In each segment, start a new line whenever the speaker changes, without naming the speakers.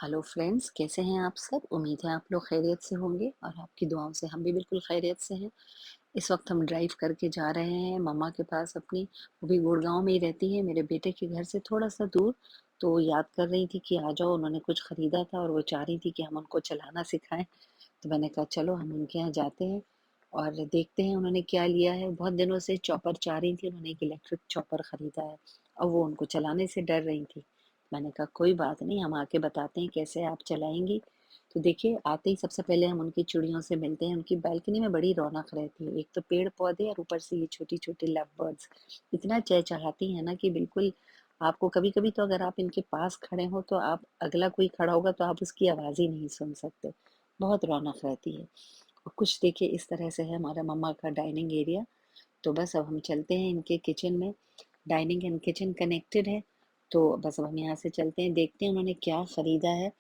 Hello friends, कैसे हैं आप सब? उम्मीद है आप लोग खैरियत से होंगे और आपकी दुआओं से हम भी बिल्कुल खैरियत से हैं। इस वक्त हम ड्राइव करके जा रहे हैं मम्मा के पास अपनी। वो भी गुड़गांव में ही रहती है, मेरे बेटे के घर से थोड़ा सा दूर। तो वो याद कर रही थी कि आ जाओ, उन्होंने कुछ ख़रीदा था और वो चाह रही थी कि हम उनको चलाना सिखाएं। तो मैंने कहा चलो हम उनके यहाँ जाते हैं और देखते हैं उन्होंने क्या लिया है। बहुत दिनों से चॉपर चाह रही थी, उन्होंने एक इलेक्ट्रिक चॉपर ख़रीदा है और वो उनको चलाने से डर रही थी। मैंने कहा कोई बात नहीं, हम आके बताते हैं कैसे आप चलाएंगी। तो देखिए, आते ही सबसे पहले हम उनकी चिड़ियों से मिलते हैं। उनकी बालकनी में बड़ी रौनक रहती है, एक तो पेड़ पौधे और ऊपर से ये छोटी छोटी लव बर्ड्स इतना चहचहाती है ना कि बिल्कुल आपको कभी कभी तो अगर आप इनके पास खड़े हो तो आप अगला कोई खड़ा होगा तो आप उसकी आवाज़ ही नहीं सुन सकते। बहुत रौनक रहती है। और कुछ देखिए इस तरह से है हमारा मम्मा का डाइनिंग एरिया। तो बस अब हम चलते हैं इनके किचन में। डाइनिंग एंड किचन कनेक्टेड है। तो बस अब हम यहाँ से चलते हैं, देखते हैं उन्होंने क्या ख़रीदा है,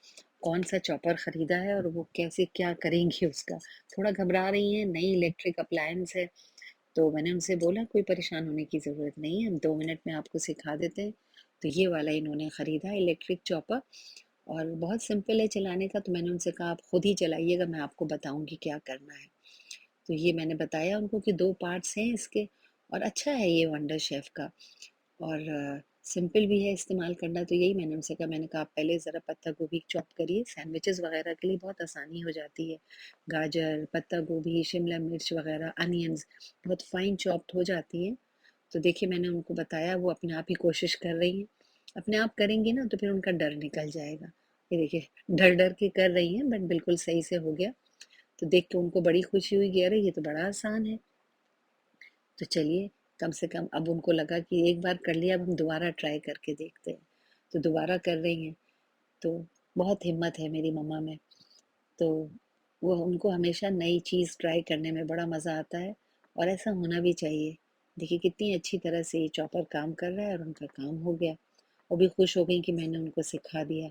कौन सा चॉपर ख़रीदा है और वो कैसे क्या करेंगी उसका। थोड़ा घबरा रही हैं, नई इलेक्ट्रिक अप्लायंस है। तो मैंने उनसे बोला कोई परेशान होने की ज़रूरत नहीं है, हम 2 मिनट में आपको सिखा देते हैं। तो ये वाला इन्होंने ख़रीदा इलेक्ट्रिक चॉपर और बहुत सिंपल है चलाने का। तो मैंने उनसे कहा आप खुद ही चलाइएगा, मैं आपको बताऊंगी क्या करना है। तो ये मैंने बताया उनको कि 2 पार्ट्स हैं इसके और अच्छा है ये वंडर शेफ़ का और सिंपल भी है इस्तेमाल करना। तो यही मैंने उनसे कहा, मैंने कहा आप पहले ज़रा पत्ता गोभी चॉप करिए, सैंडविचेस वगैरह के लिए बहुत आसानी हो जाती है। गाजर, पत्ता गोभी, शिमला मिर्च वगैरह, अनियंस बहुत फाइन चॉप्ड हो जाती हैं। तो देखिए मैंने उनको बताया, वो अपने आप ही कोशिश कर रही हैं। अपने आप करेंगी ना तो फिर उनका डर निकल जाएगा। ये देखिए डर डर के कर रही हैं बट बिल्कुल सही से हो गया। तो देख के उनको बड़ी खुशी हुई कि अरे ये तो बड़ा आसान है। तो चलिए, कम से कम अब उनको लगा कि एक बार कर लिया, अब हम दोबारा ट्राई करके देखते हैं। तो दोबारा कर रही हैं। तो बहुत हिम्मत है मेरी मम्मा में। तो वो उनको हमेशा नई चीज़ ट्राई करने में बड़ा मज़ा आता है और ऐसा होना भी चाहिए। देखिए कितनी अच्छी तरह से ये चॉपर काम कर रहा है और उनका काम हो गया। वो भी खुश हो गई कि मैंने उनको सिखा दिया।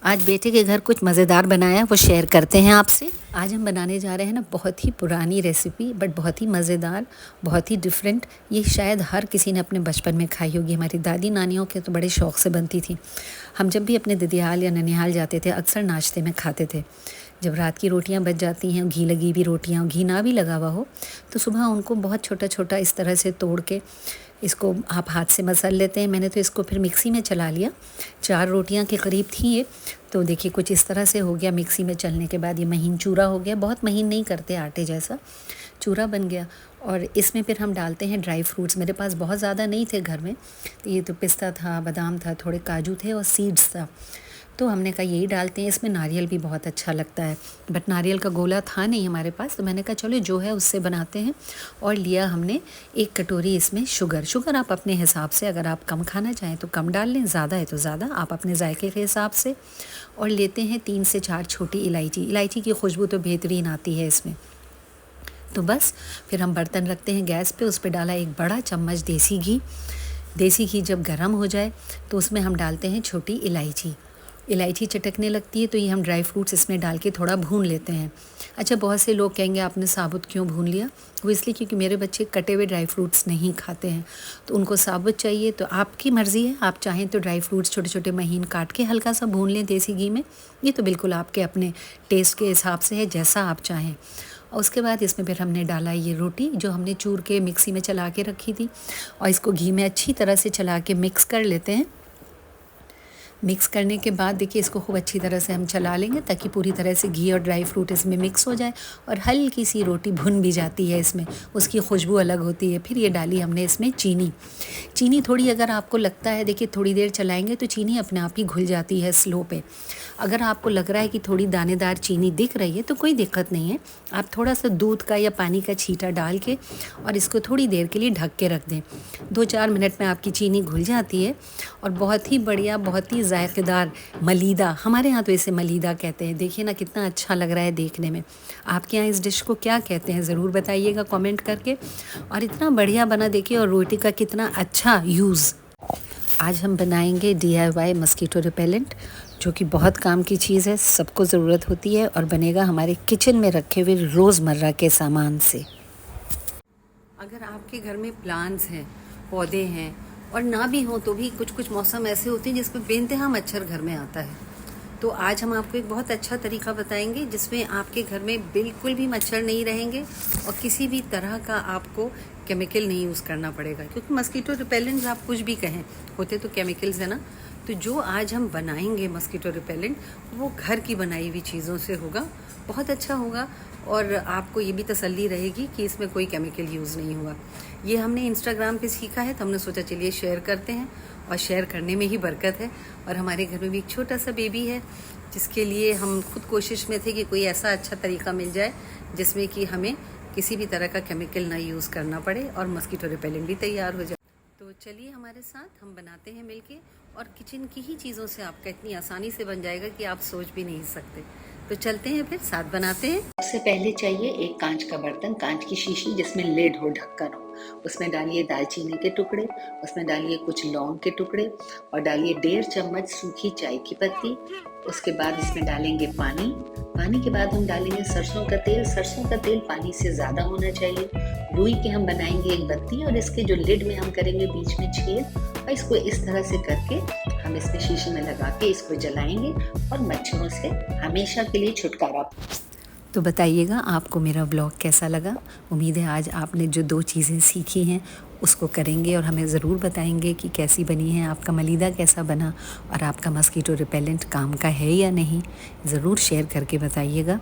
आज बेटे के घर कुछ मज़ेदार बनाया, वो शेयर करते हैं आपसे। आज हम बनाने जा रहे हैं ना बहुत ही पुरानी रेसिपी, बट बहुत ही मज़ेदार, बहुत ही डिफरेंट। ये शायद हर किसी ने अपने बचपन में खाई होगी। हमारी दादी नानियों के तो बड़े शौक़ से बनती थी। हम जब भी अपने ददियाल या ननिहाल जाते थे अक्सर नाश्ते में खाते थे। जब रात की रोटियां बच जाती हैं, घी लगी हुई रोटियां, घी ना भी लगा हुआ हो, तो सुबह उनको बहुत छोटा छोटा इस तरह से तोड़ के इसको आप हाथ से मसल लेते हैं। मैंने तो इसको फिर मिक्सी में चला लिया। 4 रोटियां के करीब थी ये। तो देखिए कुछ इस तरह से हो गया। मिक्सी में चलने के बाद ये महीन चूरा हो गया। बहुत महीन नहीं करते, आटे जैसा चूरा बन गया। और इसमें फिर हम डालते हैं ड्राई फ्रूट्स। मेरे पास बहुत ज़्यादा नहीं थे घर में, तो ये तो पिस्ता था, बादाम था, थोड़े काजू थे और सीड्स था। तो हमने कहा यही डालते हैं। इसमें नारियल भी बहुत अच्छा लगता है, बट नारियल का गोला था नहीं हमारे पास, तो मैंने कहा चलो जो है उससे बनाते हैं। और लिया हमने 1 कटोरी इसमें शुगर आप अपने हिसाब से, अगर आप कम खाना चाहें तो कम डाल लें, ज़्यादा है तो ज़्यादा, आप अपने जायके के हिसाब से। और लेते हैं 3 से 4 छोटी इलायची। इलायची की खुशबू तो बेहतरीन आती है इसमें। तो बस फिर हम बर्तन रखते हैं गैस पे, उस पर डाला 1 बड़ा चम्मच देसी घी। देसी घी जब गर्म हो जाए तो उसमें हम डालते हैं छोटी इलायची। इलायची चटकने लगती है तो ये हम ड्राई फ्रूट्स इसमें डाल के थोड़ा भून लेते हैं। अच्छा, बहुत से लोग कहेंगे आपने साबुत क्यों भून लिया? वो इसलिए क्योंकि मेरे बच्चे कटे हुए ड्राई फ्रूट्स नहीं खाते हैं, तो उनको साबुत चाहिए। तो आपकी मर्ज़ी है, आप चाहें तो ड्राई फ्रूट्स छोटे छोटे महीन काट के हल्का सा भून लें देसी घी में। ये तो बिल्कुल आपके अपने टेस्ट के हिसाब से है, जैसा आप चाहें। और उसके बाद इसमें फिर हमने डाला ये रोटी जो हमने चूर के मिक्सी में चला के रखी थी, और इसको घी में अच्छी तरह से चला के मिक्स कर लेते हैं। मिक्स करने के बाद देखिए इसको खूब अच्छी तरह से हम चला लेंगे ताकि पूरी तरह से घी और ड्राई फ्रूट इसमें मिक्स हो जाए। और हल्की सी रोटी भुन भी जाती है इसमें, उसकी खुशबू अलग होती है। फिर ये डाली हमने इसमें चीनी। चीनी थोड़ी, अगर आपको लगता है, देखिए थोड़ी देर चलाएंगे तो चीनी अपने आप ही घुल जाती है स्लो पे। अगर आपको लग रहा है कि थोड़ी दानेदार चीनी दिख रही है तो कोई दिक्कत नहीं है, आप थोड़ा सा दूध का या पानी का छींटा डाल के और इसको थोड़ी देर के लिए ढक के रख दें। 2-4 मिनट में आपकी चीनी घुल जाती है और बहुत ही बढ़िया, बहुत ही जायकेदार मलीदा, हमारे यहाँ तो इसे मलीदा कहते हैं। देखिए ना कितना अच्छा लग रहा है देखने में। आपके यहाँ इस डिश को क्या कहते हैं ज़रूर बताइएगा कमेंट करके। और इतना बढ़िया बना देखिए, और रोटी का कितना अच्छा यूज़। आज हम बनाएंगे DIY मस्कीटो रिपेलेंट, जो कि बहुत काम की चीज़ है, सबको ज़रूरत होती है, और बनेगा हमारे किचन में रखे हुए रोज़मर्रा के सामान से। अगर आपके घर में प्लांट्स हैं, पौधे हैं, और ना भी हो तो भी कुछ कुछ मौसम ऐसे होते हैं जिसमें बेइंतहा मच्छर घर में आता है। तो आज हम आपको एक बहुत अच्छा तरीका बताएंगे जिसमें आपके घर में बिल्कुल भी मच्छर नहीं रहेंगे और किसी भी तरह का आपको केमिकल नहीं यूज़ करना पड़ेगा, क्योंकि मस्कीटो रिपेलेंट आप कुछ भी कहें होते तो केमिकल्स है ना। तो जो आज हम बनाएंगे मस्कीटो रिपेलेंट वो घर की बनाई हुई चीज़ों से होगा, बहुत अच्छा होगा और आपको ये भी तसल्ली रहेगी कि इसमें कोई केमिकल यूज़ नहीं हुआ। ये हमने इंस्टाग्राम पे सीखा है तो हमने सोचा चलिए शेयर करते हैं, और शेयर करने में ही बरकत है। और हमारे घर में भी एक छोटा सा बेबी है जिसके लिए हम खुद कोशिश में थे कि कोई ऐसा अच्छा तरीका मिल जाए जिसमें कि हमें किसी भी तरह का केमिकल ना यूज़ करना पड़े और मस्कीटो रिपेलेंट भी तैयार हो जाए। तो चलिए हमारे साथ हम बनाते हैं मिलके, और किचन की ही चीज़ों से आपका इतनी आसानी से बन जाएगा कि आप सोच भी नहीं सकते। तो चलते हैं फिर साथ बनाते हैं।
सबसे पहले चाहिए एक कांच का बर्तन, कांच की शीशी जिसमें लेड हो, ढक्कन हो। उसमें डालिए दालचीनी के टुकड़े, उसमें डालिए कुछ लौंग के टुकड़े और डालिए 1.5 चम्मच सूखी चाय की पत्ती। उसके बाद इसमें डालेंगे पानी। पानी के बाद हम डालेंगे सरसों का तेल। सरसों का तेल पानी से ज़्यादा होना चाहिए। रुई के हम बनाएंगे एक बत्ती और इसके जो लिड में हम करेंगे बीच में छेद, और इसको इस तरह से करके हम इसमें शीशी में लगा के इसको जलाएंगे और मच्छरों से हमेशा के लिए छुटकारा।
तो बताइएगा आपको मेरा ब्लॉग कैसा लगा। उम्मीद है आज आपने जो 2 चीज़ें सीखी हैं उसको करेंगे और हमें ज़रूर बताएंगे कि कैसी बनी है, आपका मलीदा कैसा बना और आपका मस्कीटो रिपेलेंट काम का है या नहीं। ज़रूर शेयर करके बताइएगा।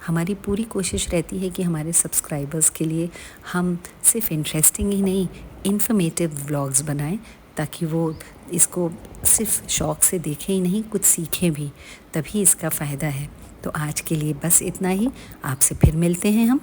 हमारी पूरी कोशिश रहती है कि हमारे सब्सक्राइबर्स के लिए हम सिर्फ इंटरेस्टिंग ही नहीं, इन्फॉर्मेटिव व्लॉग्स बनाएं, ताकि वो इसको सिर्फ शौक़ से देखें ही नहीं, कुछ सीखें भी, तभी इसका फ़ायदा है। तो आज के लिए बस इतना ही। आपसे फिर मिलते हैं हम।